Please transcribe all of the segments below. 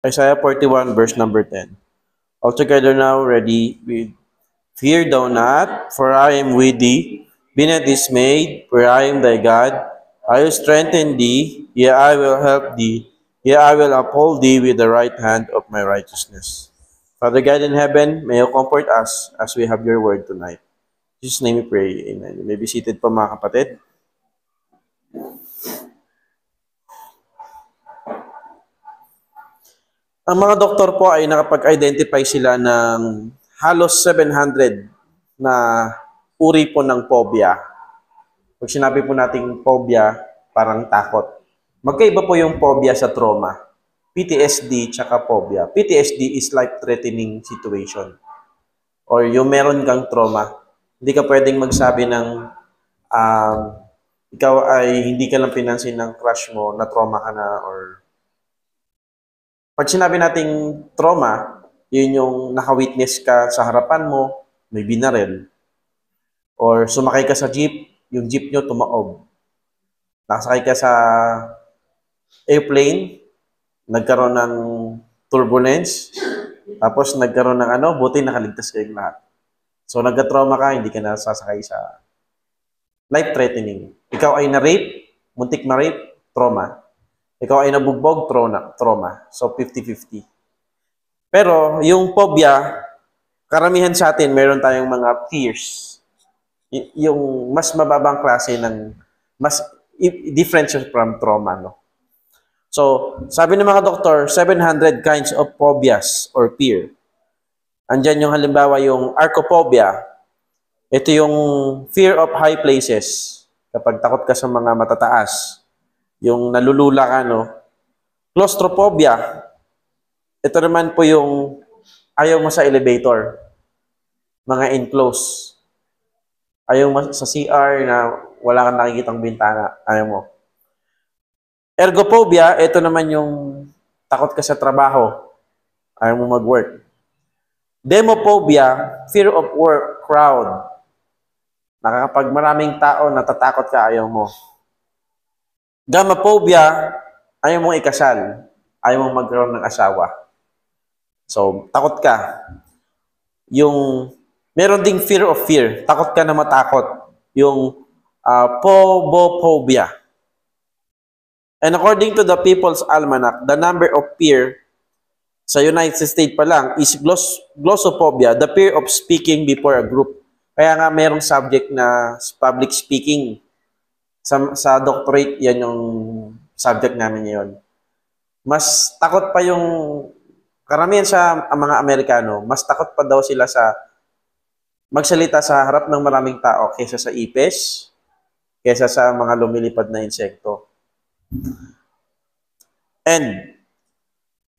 Isaiah 41, verse number 10. Altogether now, ready with fear thou not, for I am with thee. Be not dismayed, for I am thy God. I will strengthen thee, yea, I will help thee. Yea, I will uphold thee with the right hand of my righteousness. Father God in heaven, may you comfort us as we have your word tonight. In Jesus' name we pray. Amen. You may be seated po mga kapatid. Ang mga doktor po ay nakapag-identify sila ng halos 700 na uri po ng phobia. Pag sinabi po nating phobia, parang takot. Magkaiba po yung phobia sa trauma. PTSD tsaka phobia. PTSD is life-threatening situation. Or yung meron kang trauma, hindi ka pwedeng magsabi ng ikaw ay hindi ka lang pinansin ng crush mo, na trauma ka na, or pag sinabi nating trauma, yun yung naka-witness ka sa harapan mo, may binaril. Or sumakay ka sa jeep, yung jeep nyo tumaob. Nakasakay ka sa airplane, nagkaroon ng turbulence, tapos nagkaroon ng buti nakaligtas kayong lahat. So nagka-trauma ka, hindi ka nasasakay sa life-threatening. Ikaw ay na-rape, muntik ma-rape, trauma. Ikaw ay nabugbog, trauma. So, 50-50. Pero, yung phobia, karamihan sa atin, meron tayong mga fears. Yung mas mababang klase ng, mas different from trauma, no? So, sabi ng mga doktor, 700 kinds of phobias or fear. Andyan yung halimbawa yung archophobia. Ito yung fear of high places. Kapag takot ka sa mga matataas. Yung nalulula ka, no? Claustrophobia. Ito naman po yung ayaw mo sa elevator. Mga enclosed. Ayaw mo sa CR na wala kang nakikitang bintana. Ayaw mo. Ergophobia, ito naman yung takot ka sa trabaho. Ayaw mo mag-work. Demophobia, fear of work, crowd. Nakakapag maraming tao, natatakot ka, ayaw mo. Gamophobia, ayaw mong ikasal. Ayaw mong magkaroon ng asawa. So, takot ka. Yung, meron ding fear of fear. Takot ka na matakot. Yung phobophobia. And according to the People's Almanac, the number of fear sa United States pa lang is glossophobia, the fear of speaking before a group. Kaya nga merong subject na public speaking. Sa doctorate, yan yung subject namin ngayon. Mas takot pa yung, karamihan sa mga Amerikano, mas takot pa daw sila sa magsalita sa harap ng maraming tao kaysa sa ipis, kaysa sa mga lumilipad na insekto. And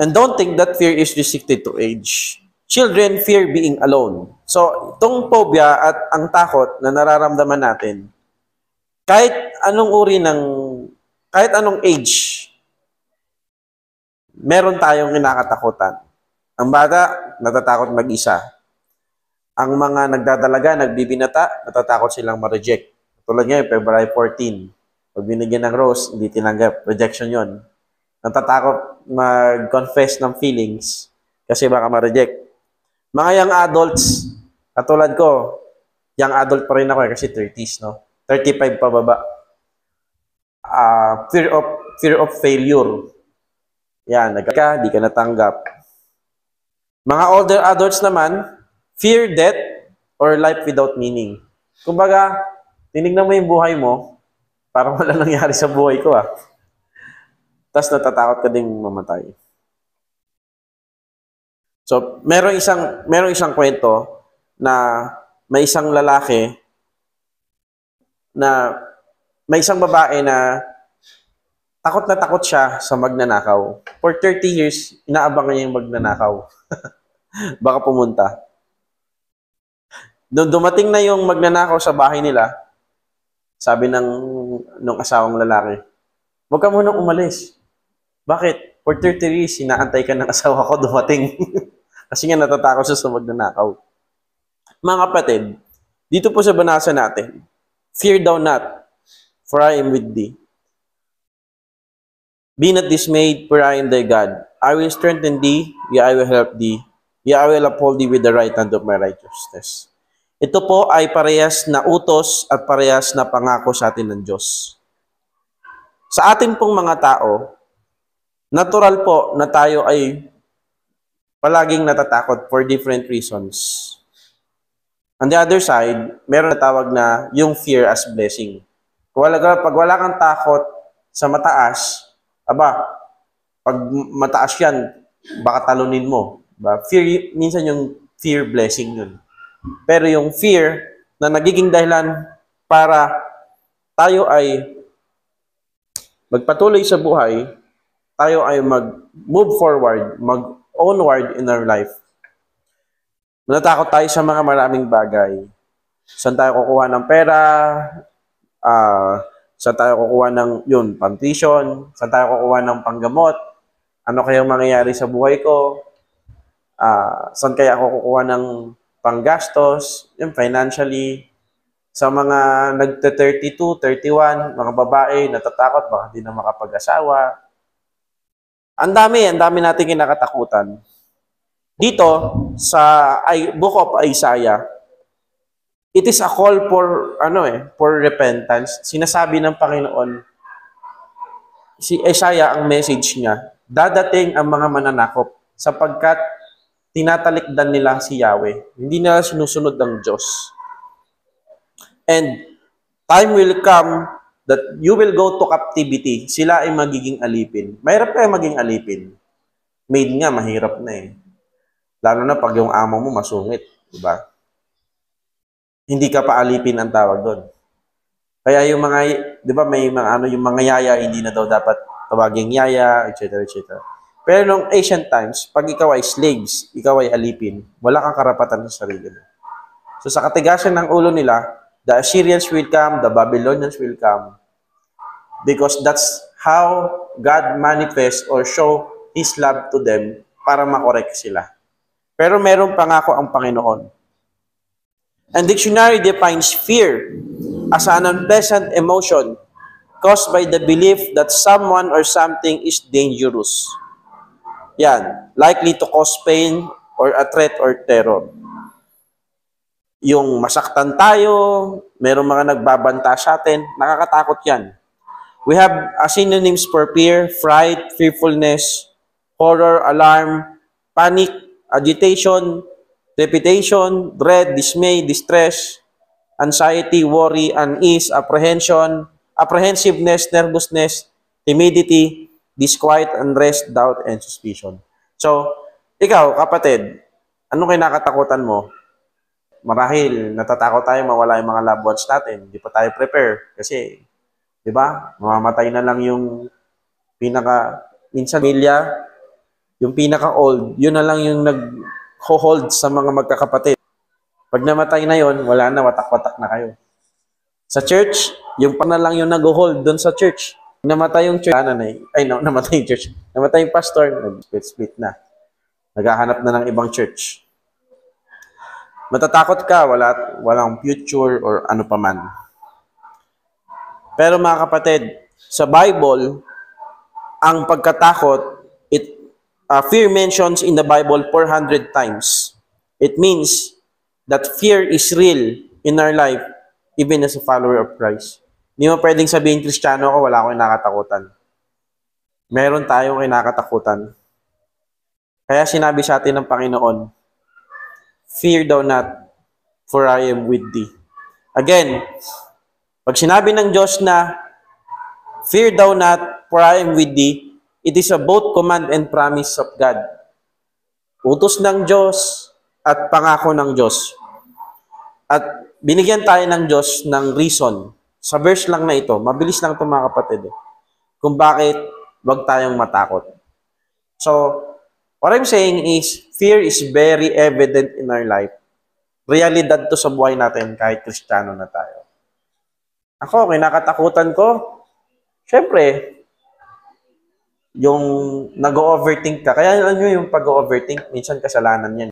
don't think that fear is restricted to age. Children fear being alone. So, itong phobia at ang takot na nararamdaman natin, kahit anong uri ng, kahit anong age, meron tayong kinakatakutan. Ang bata, natatakot mag-isa. Ang mga nagdadalaga, nagbibinata, natatakot silang ma-reject. Tulad ngayon, February 14. Pag binigyan ng rose, hindi tinanggap. Rejection yon. Natatakot mag-confess ng feelings kasi baka ma-reject. Mga young adults, katulad ko, young adult pa rin ako kasi 30s, no? 35 pababa. Fear of failure. Yan, di ka natanggap. Mga older adults naman, fear death or life without meaning. Kumbaga, tinignan mo yung buhay mo, parang wala nangyari sa buhay ko, Tapos natatakot ka ding mamatay. So, merong isang kwento na may isang lalaki na may isang babae na takot siya sa magnanakaw. For 30 years, inaabangan niya yung magnanakaw. Baka pumunta. Doon dumating na yung magnanakaw sa bahay nila, sabi nung asawang lalaki, "Huwag ka munang umalis." Bakit? For 30 years, inaantay ka ng asawa ko dumating. Kasi nga natatakot siya sa magnanakaw. Mga kapatid, dito po sa banasa natin, fear thou not, for I am with thee. Be not dismayed, for I am thy God. I will strengthen thee, yea, I will help thee, yea, I will uphold thee with the right hand of my righteousness. Ito po ay parehas na utos at parehas na pangako sa atin ng Diyos. Sa atin pong mga tao, natural po na tayo ay palaging natatakot for different reasons. On the other side, meron na tawag na yung fear as blessing. Pag wala kang takot sa mataas, pag mataas yan, baka talunin mo. Fear, minsan yung fear blessing yun. Pero yung fear na nagiging dahilan para tayo ay magpatuloy sa buhay, tayo ay mag-move forward, mag-onward in our life. Natakot tayo sa mga maraming bagay. Saan tayo kukuha ng pera? Saan tayo kukuha ng pang-tuition? Saan tayo kukuha ng panggamot? Ano kayang mangyayari sa buhay ko? Saan kaya ako kukuha ng panggastos? Financially. Sa mga nagte-32, 31, mga babae, natatakot, baka hindi na makapag-asawa. Ang dami nating kinakatakutan. Dito, sa Book of Isaiah, it is a call for repentance. Sinasabi ng Panginoon, si Isaiah, ang message niya, dadating ang mga mananakop sapagkat tinatalikdan nila si Yahweh. Hindi nila sinusunod ng Diyos. And time will come that you will go to captivity. Sila ay magiging alipin. Mahirap kayo maging alipin. Maid nga, mahirap na eh. Lalo na pag yung amo mo masungit. Diba? Hindi ka pa alipin ang tawag doon. Kaya yung mga, di ba may mga yung mga yaya, hindi na daw dapat tawaging yaya, etc. etc. Pero nung ancient times, pag ikaw ay slaves, ikaw ay alipin, wala kang karapatan sa sarili mo. So sa katigasan ng ulo nila, the Assyrians will come, the Babylonians will come. Because that's how God manifests or show His love to them para makorek sila. Pero meron pangako ang Panginoon. And dictionary defines fear as an unpleasant emotion caused by the belief that someone or something is dangerous. Yan, likely to cause pain or a threat or terror. Yung masaktan tayo, merong mga nagbabanta sa atin, nakakatakot yan. We have synonyms for fear, fright, fearfulness, horror, alarm, panic, agitation, trepidation, dread, dismay, distress, anxiety, worry, unease, apprehension, apprehensiveness, nervousness, timidity, disquiet, unrest, doubt, and suspicion. So, ikaw, kapatid, anong kinakatakutan mo? Marahil, natatakot tayo mawala yung mga loved ones natin. Hindi pa tayo prepare. Kasi, di ba, mamamatay na lang yung minsan milya, yung pinaka-old, yun na lang yung nag-hold sa mga magkakapatid. Pag namatay na yun, wala na, watak-watak na kayo. Sa church, yung pa na lang yung nag-hold doon sa church. Namatay yung church, namatay yung church. Namatay yung pastor, nag-split na. Naghahanap na ng ibang church. Matatakot ka, walang future or ano pa man. Pero mga kapatid, sa Bible, ang pagkatakot, fear mentions in the Bible 400 times. It means that fear is real in our life, even as a follower of Christ. Hindi mo pwedeng sabihin, Kristiyano ako, wala akong nakatakutan. Meron tayong kinakatakutan. Kaya sinabi sa atin ng Panginoon, fear thou not, for I am with thee. Again, pag sinabi ng Diyos na, fear thou not, for I am with thee, it is a both command and promise of God. Utos ng Diyos at pangako ng Diyos. At binigyan tayo ng Diyos ng reason. Sa verse lang na ito, mabilis lang ito mga kapatid, kung bakit wag tayong matakot. So, what I'm saying is, fear is very evident in our life. Realidad to sa buhay natin kahit Kristiyano na tayo. Ako, kinakatakutan ko, syempre, yung nag-overthink ka. Kaya alam nyo yung pag-overthink, minsan kasalanan yan.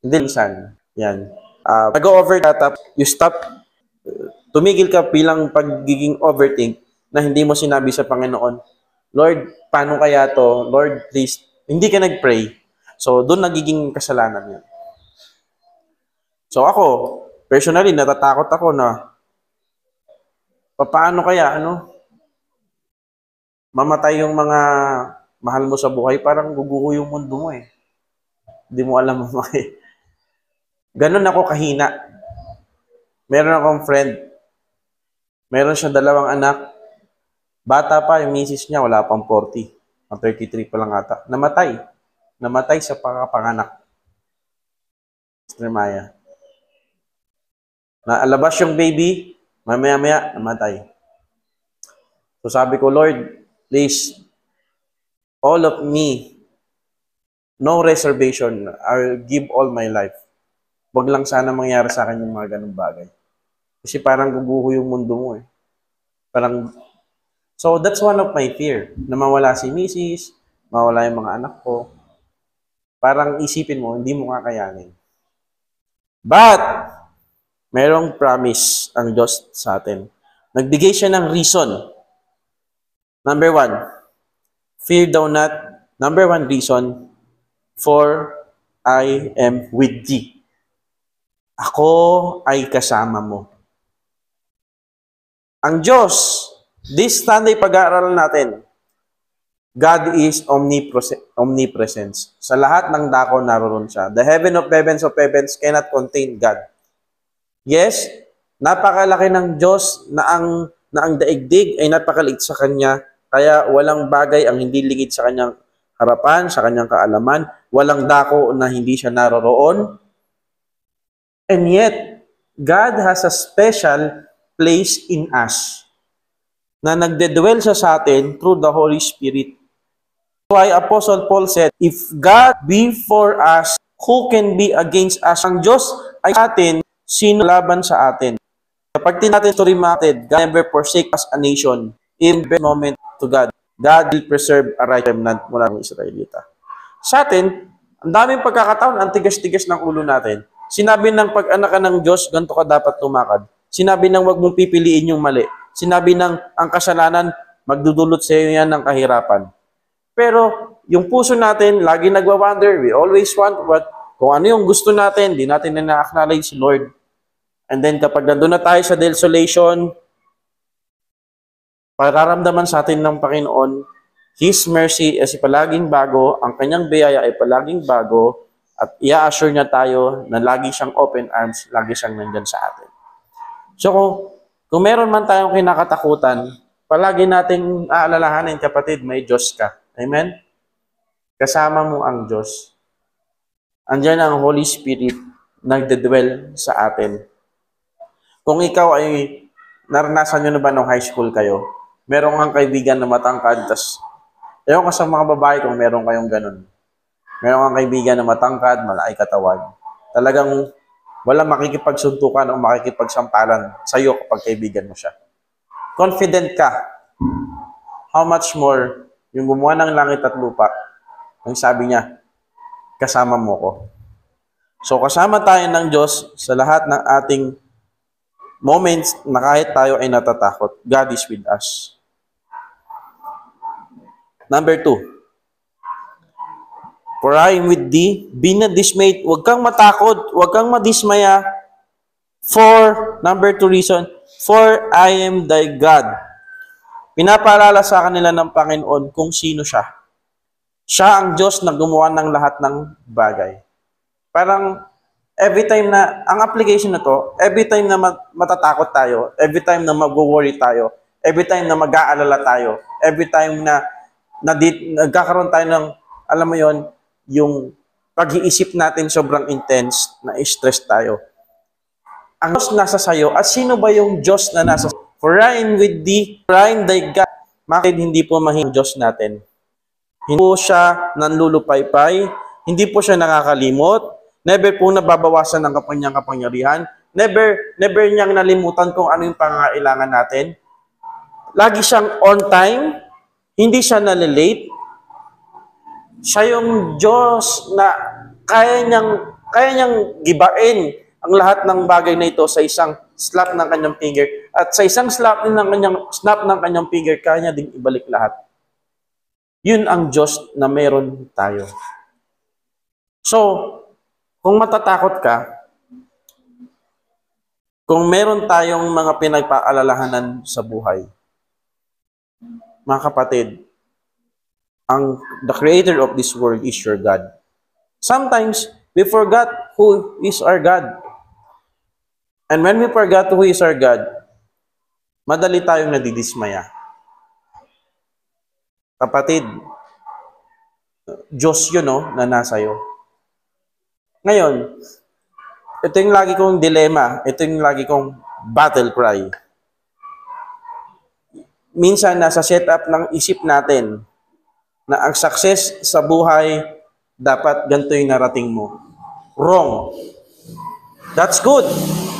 Hindi minsan. Yan. Nag-overthink ka, you stop, tumigil ka bilang pagiging overthink na hindi mo sinabi sa Panginoon, Lord, paano kaya to? Lord, please. Hindi ka nag-pray. So, doon nagiging kasalanan yan. So, ako, personally, natatakot ako na paano kaya, mamatay yung mga mahal mo sa buhay, parang guguho yung mundo mo eh. Hindi mo alam mamatay. Ganun ako kahina. Meron akong friend, meron siya 2 anak, bata pa yung misis niya, wala pang 40. Ang 33 pa lang ata. Namatay. Namatay sa panganak. Mr. Maya. Naalabas yung baby, mamaya-maya, namatay. So sabi ko, Lord, please, all of me, no reservation, I'll give all my life. Wag lang sana mangyari sa akin yung mga ganung bagay. Kasi parang guguho yung mundo mo eh. So that's one of my fear, na mawala si misis, mawala yung mga anak ko. Parang isipin mo, hindi mo kakayanin. But, merong promise ang Diyos sa atin. Nagbigay siya ng reason. Number 1, fear thou not. Number 1 reason, for I am with thee. Ako ay kasama mo. Ang Diyos, this Sunday pag-aaralan natin, God is omnipresence. Sa lahat ng dako naroon siya. The heaven of heavens cannot contain God. Yes, napakalaki ng Diyos na ang daigdig ay napakaliit sa Kanya, kaya walang bagay ang hindi ligid sa Kanyang harapan, sa Kanyang kaalaman, walang dako na hindi siya naroroon. And yet, God has a special place in us na nagdedwell siya sa atin through the Holy Spirit. Why Apostle Paul said, if God be for us, who can be against us? Ang Diyos ay sa atin, sino laban sa atin? Kapag tinatin ito remated, God never forsake us a nation. In the moment to God, God will preserve a right remnant mula ng Israelita. Sa atin, ang daming pagkakataon, ang tigas-tigas ng ulo natin. Sinabi ng pag-anak ka ng Diyos, ganito ka dapat tumakad. Sinabi ng wag mong pipiliin yung mali. Sinabi ng ang kasalanan, magdudulot sa iyo yan ng kahirapan. Pero yung puso natin, lagi nagwa-wonder, we always want kung ano yung gusto natin, di natin na-acknowledge si Lord. And then kapag nandun na tayo sa desolation, pararamdaman sa atin ng Panginoon, His mercy ay palaging bago, ang kanyang biyaya ay palaging bago, at i-assure niya tayo na lagi siyang open arms, lagi siyang nandyan sa atin. So kung meron man tayong kinakatakutan, palagi nating aalalahanin, kapatid, may Diyos ka. Amen? Kasama mo ang Diyos. Andiyan ang Holy Spirit nagdedwell sa atin. Kung ikaw ay naranasan nyo na ba nung high school kayo, meron kang kaibigan na matangkad, tas ewan ko sa mga babae kung meron kayong ganun. Meron kang kaibigan na matangkad, malaki katawan. Talagang wala makikipagsuntukan o makikipagsampalan sa iyo kapag kaibigan mo siya. Confident ka. How much more yung gumawa ng langit at lupa, ang sabi niya, kasama mo ko. So kasama tayo ng Diyos sa lahat ng ating moments na kahit tayo ay natatakot. God is with us. Number 2, for I am with thee, be not dismayed. Huwag kang matakot, huwag kang madismaya. For, number 2 reason, for I am thy God. Pinapaalala sa kanila ng Panginoon kung sino siya. Siya ang Diyos na gumawa ng lahat ng bagay. Parang, every time na, ang application na to, every time na matatakot tayo, every time na mag-worry tayo, every time na mag-aalala tayo, every time na nagkakaroon tayo ng, alam mo yon, yung pag-iisip natin sobrang intense, na stress tayo. Ang Diyos nasa sayo, at sino ba yung Diyos na nasa sayo? For I am with thee, for I am thy God. Bakit hindi po mahing Diyos natin? Hindi po siya nanlulupaypay, hindi po siya nakakalimot, never po nababawasan ng kanyang kapangyarihan, never niyang nalimutan kung ano yung pangangailangan natin. Lagi siyang on time, hindi siya nalilate. Siya yung Diyos na kaya niyang gibain ang lahat ng bagay na ito sa isang slap ng kanyang finger. At sa isang snap ng kanyang finger, kaya niya ding ibalik lahat. Yun ang Diyos na meron tayo. So, kung matatakot ka, kung meron tayong mga pinagpaalalahanan sa buhay, mga kapatid, the creator of this world is your God. Sometimes, we forgot who is our God. And when we forgot who is our God, madali tayong nadidismaya. Kapatid, Diyos yun, no, na nasa iyo. Ngayon, ito yung lagi kong dilema, ito yung lagi kong battle cry. Minsan, nasa setup ng isip natin na ang success sa buhay, dapat ganito yung narating mo. Wrong. That's good.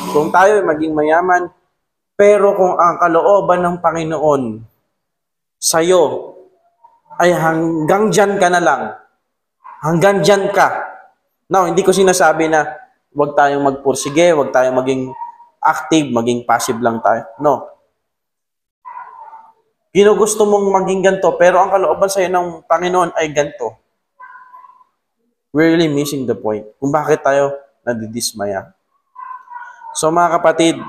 Kung tayo maging mayaman, pero kung ang kalooban ng Panginoon sa'yo ay hanggang dyan ka na lang, hanggang dyan ka. Now, hindi ko sinasabi na huwag tayong magpursige, huwag tayong maging active, maging passive lang tayo. No. Ginugusto mong maging ganito, pero ang kalooban sa'yo ng Panginoon ay ganito. We're really missing the point kung bakit tayo nadidismaya. So mga kapatid,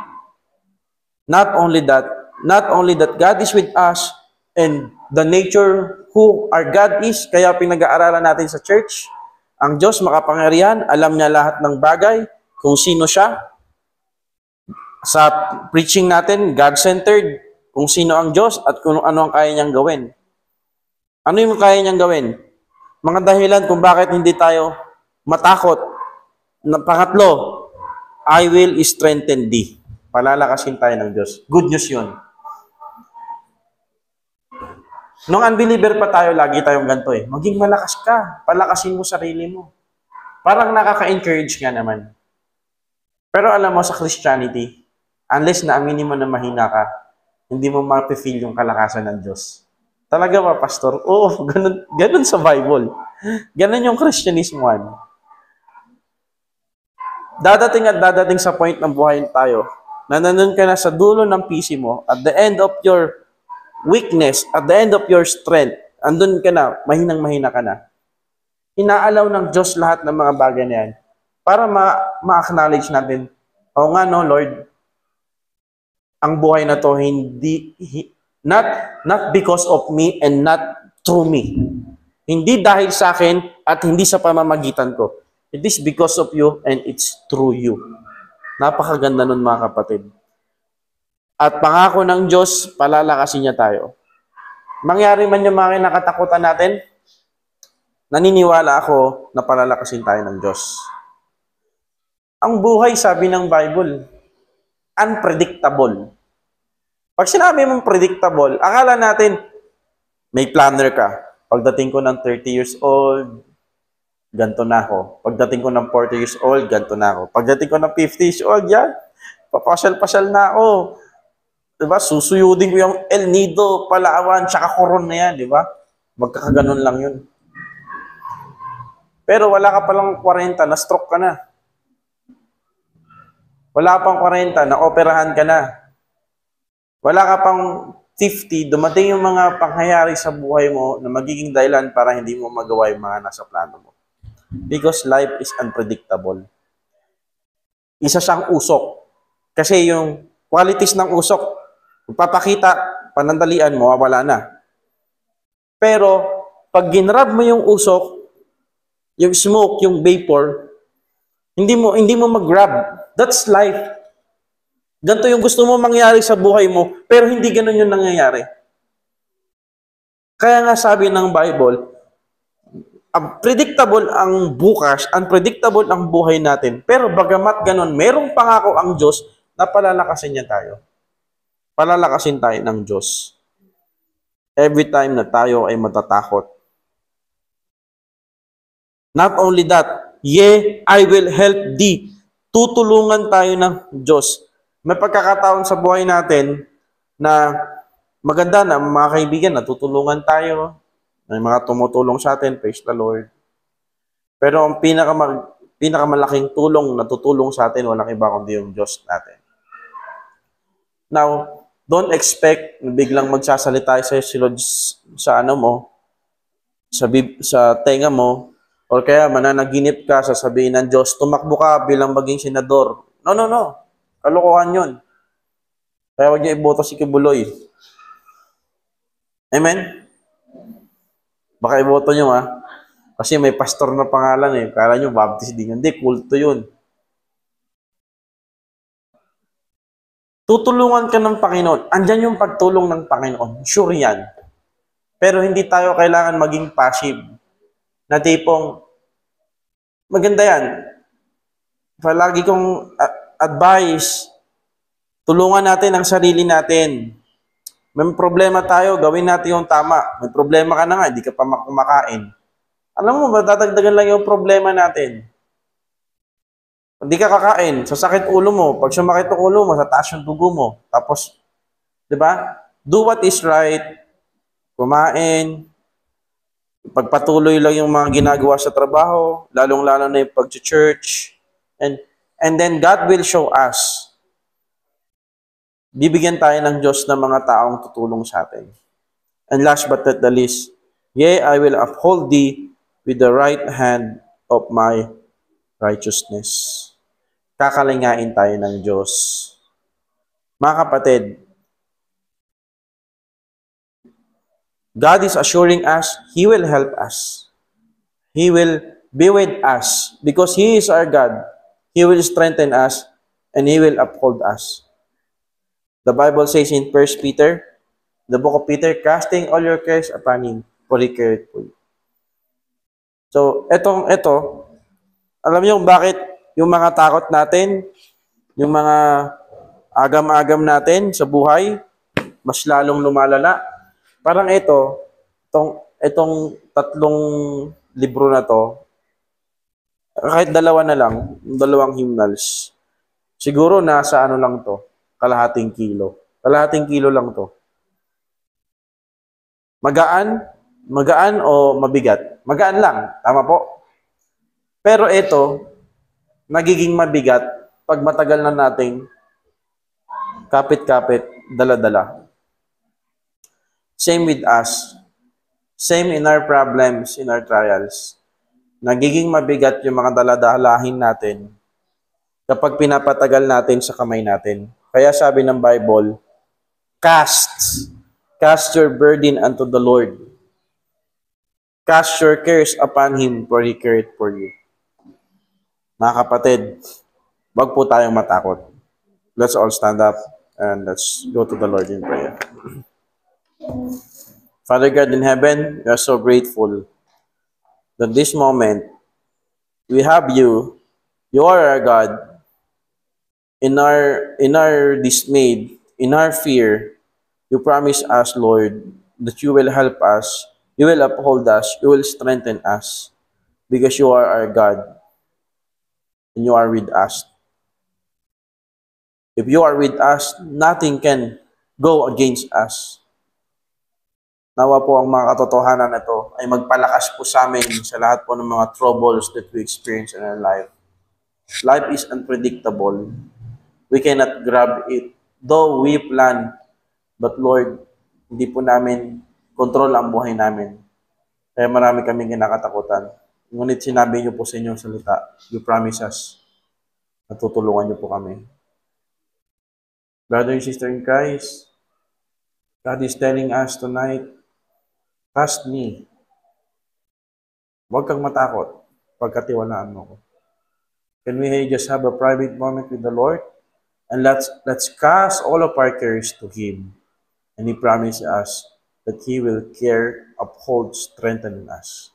not only that God is with us and the nature who our God is, kaya pinag-aaralan natin sa church, ang Diyos makapangyarihan, alam niya lahat ng bagay, kung sino siya. Sa preaching natin, God-centered, kung sino ang Diyos at kung ano ang kaya niyang gawin. Ano yung kaya niyang gawin? Mga dahilan kung bakit hindi tayo matakot. Pangatlo, I will strengthen thee. Palalakasin tayo ng Diyos. Good news yun. Nung unbeliever pa tayo, lagi tayong ganito eh. Maging malakas ka. Palakasin mo sarili mo. Parang nakaka-encourage nga naman. Pero alam mo sa Christianity, unless na aminin mo na mahina ka, hindi mo ma-feel yung kalakasan ng Diyos. Talaga ba, Pastor? Oo, ganun sa Bible. Ganun yung Christianismoan. Dadating at dadating sa point ng buhay tayo na nandun ka na sa dulo ng PC mo, at the end of your weakness, at the end of your strength, andun ka na, mahinang-mahina ka na. Inaalaw ng Diyos lahat ng mga bagay na yan para ma-acknowledge natin, oo nga no, Lord, ang buhay na to not because of me and not through me. Hindi dahil sa akin at hindi sa pamamagitan ko. It is because of you and it's through you. Napakaganda nun mga kapatid. At pangako ng Diyos, palalakasin niya tayo. Mangyari man yung mga nakatakutan natin, naniniwala ako na palalakasin tayo ng Diyos. Ang buhay, sabi ng Bible, unpredictable. Pag sinabi mong predictable, akala natin, may planner ka. Pagdating ko ng 30 years old, ganito na ako. Pagdating ko ng 40 years old, ganito na ako. Pagdating ko ng 50 years old, yan, papasyal-pasyal na ako. Diba? Susuyudin ko yung El Nido, Palawan, tsaka Coron na yan, diba? Magkakaganon lang yun. Pero wala ka palang 40, na-stroke ka na. Wala pang 40, na-operahan ka na. Wala ka pang 50, dumating yung mga pangyayari sa buhay mo na magiging dahilan para hindi mo magawa yung mga nasa plano mo. Because life is unpredictable. Isa siyang usok. Kasi yung qualities ng usok, papakita, panandalian mo, wala na. Pero, pag ginrab mo yung usok, yung smoke, yung vapor, hindi mo mag-grab. That's life. Ganito yung gusto mo mangyari sa buhay mo, pero hindi ganun yung nangyayari. Kaya nga sabi ng Bible, unpredictable ang bukas, unpredictable ang buhay natin, pero bagamat ganun, merong pangako ang Diyos na palalakasin niya tayo. Palalakasin tayo ng Diyos. Every time na tayo ay matatakot. Not only that, yea, I will help thee. Tutulungan tayo ng Diyos. May pagkakataon sa buhay natin na maganda na mga kaibigan, natutulungan tayo. May mga tumutulong sa atin, praise the Lord. Pero ang pinakamalaking tulong na tutulong sa atin, walang iba kundi yung Diyos natin. Now, don't expect na biglang magsasalita sa si Lord sa ano mo, sa tenga mo, or kaya mananaginip ka, sasabihin ng Diyos, tumakbo ka bilang maging senador. No, no, no. Kalokohan yun. Kaya huwag niyo iboto si Kibuloy. Amen? Baka iboto niyo kasi may pastor na pangalan Kala niyo baptist din yun. Hindi, kulto yun. Tutulungan ka ng Panginoon. Andyan yung pagtulong ng Panginoon. Sure yan. Pero hindi tayo kailangan maging passive. Na tipong, maganda yan. Palagi kong advice, tulungan natin ang sarili natin. May problema tayo, gawin natin yung tama. May problema ka na nga, hindi ka pa kumakain. Alam mo ba, dadagdagan lang yung problema natin. Hindi ka kakain, sasakit ulo mo. Pag sumakit ang ulo mo, tataas yung dugo mo. Tapos, di ba? Do what is right. Kumain. Pagpatuloy lang yung mga ginagawa sa trabaho, lalong-lalo na yung pag-church. And then God will show us. Bibigyan tayo ng Diyos ng mga taong tutulong sa atin. And last but not the least, yea, I will uphold thee with the right hand of my righteousness. Kakalingain tayo ng Diyos. Mga kapatid, God is assuring us, He will help us. He will be with us because He is our God. He will strengthen us and He will uphold us. The Bible says in 1 Peter, the book of Peter, casting all your cares upon Him, for He careth for you. So, ito, alam niyo bakit yung mga takot natin, yung mga agam-agam natin sa buhay, mas lalong lumalala. Parang itong tatlong libro na to, kahit dalawa na lang, dalawang hymnals, siguro nasa lang to, kalahating kilo. Kalahating kilo lang to. Magaan o mabigat? Magaan lang, tama po. Pero ito, nagiging mabigat pag matagal na nating kapit-kapit, dala-dala. Same with us. Same in our problems, in our trials. Nagiging mabigat yung mga daladalahin natin kapag pinapatagal natin sa kamay natin. Kaya sabi ng Bible, cast your burden unto the Lord. Cast your cares upon Him, for He careth for you. Mga kapatid, wag po tayong matakot. Let's all stand up and let's go to the Lord in prayer. Father God in heaven, we are so grateful that this moment, we have you. You are our God. In our dismay, in our fear, you promise us, Lord, that you will help us, you will uphold us, you will strengthen us, because you are our God, and you are with us. If you are with us, nothing can go against us. Nawa po ang mga katotohanan na ito ay magpalakas po sa amin sa lahat po ng mga troubles that we experience in our life. Life is unpredictable. We cannot grab it. Though we plan, but Lord, hindi po namin control ang buhay namin. Kaya marami kaming kinakatakutan. Ngunit sinabi niyo po sa inyong salita, you promise us na tutulungan niyo po kami. Brother and sister in Christ, God is telling us tonight, trust me. Huwag kang matakot. Pagkatiwalaan mo ko. Can we just have a private moment with the Lord? And let's cast all of our cares to Him. And He promised us that He will care, uphold, strengthen us.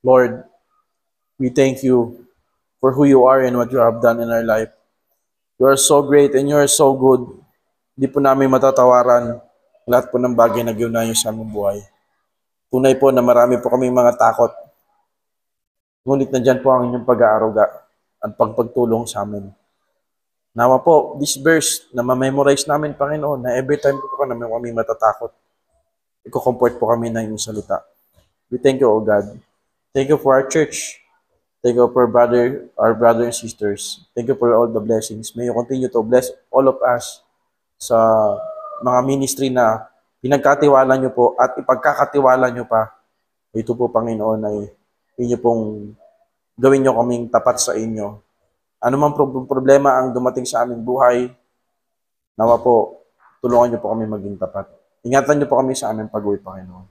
Lord, we thank you for who you are and what you have done in our life. You are so great and you are so good. Hindi po namin matatawaran lahat po ng bagay na ginawa niyo sa aming buhay. Tunay po na marami po kaming mga takot. Ngunit nandyan po ang inyong pag-aaruga at pagpagtulong sa amin. Nawa po, this verse na ma-memorize namin, Panginoon, na every time po kami matatakot, iko-comfort po kami ng inyong salita. We thank you, O God. Thank you for our church. Thank you for our brothers and sisters. Thank you for all the blessings. May you continue to bless all of us sa mga ministry na pinagkatiwala nyo po at ipagkakatiwala nyo pa. Ito po, Panginoon, ay inyo pong gawin nyo kaming tapat sa inyo. Ano man problema ang dumating sa aming buhay, nawa po, tulungan nyo po kami maging tapat. Ingatan nyo po kami sa aming pag-uwi, Panginoon.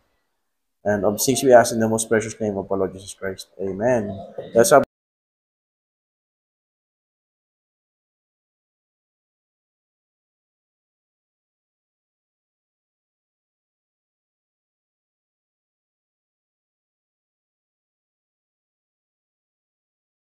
And of things we ask in the most precious name of our Lord Jesus Christ. Amen.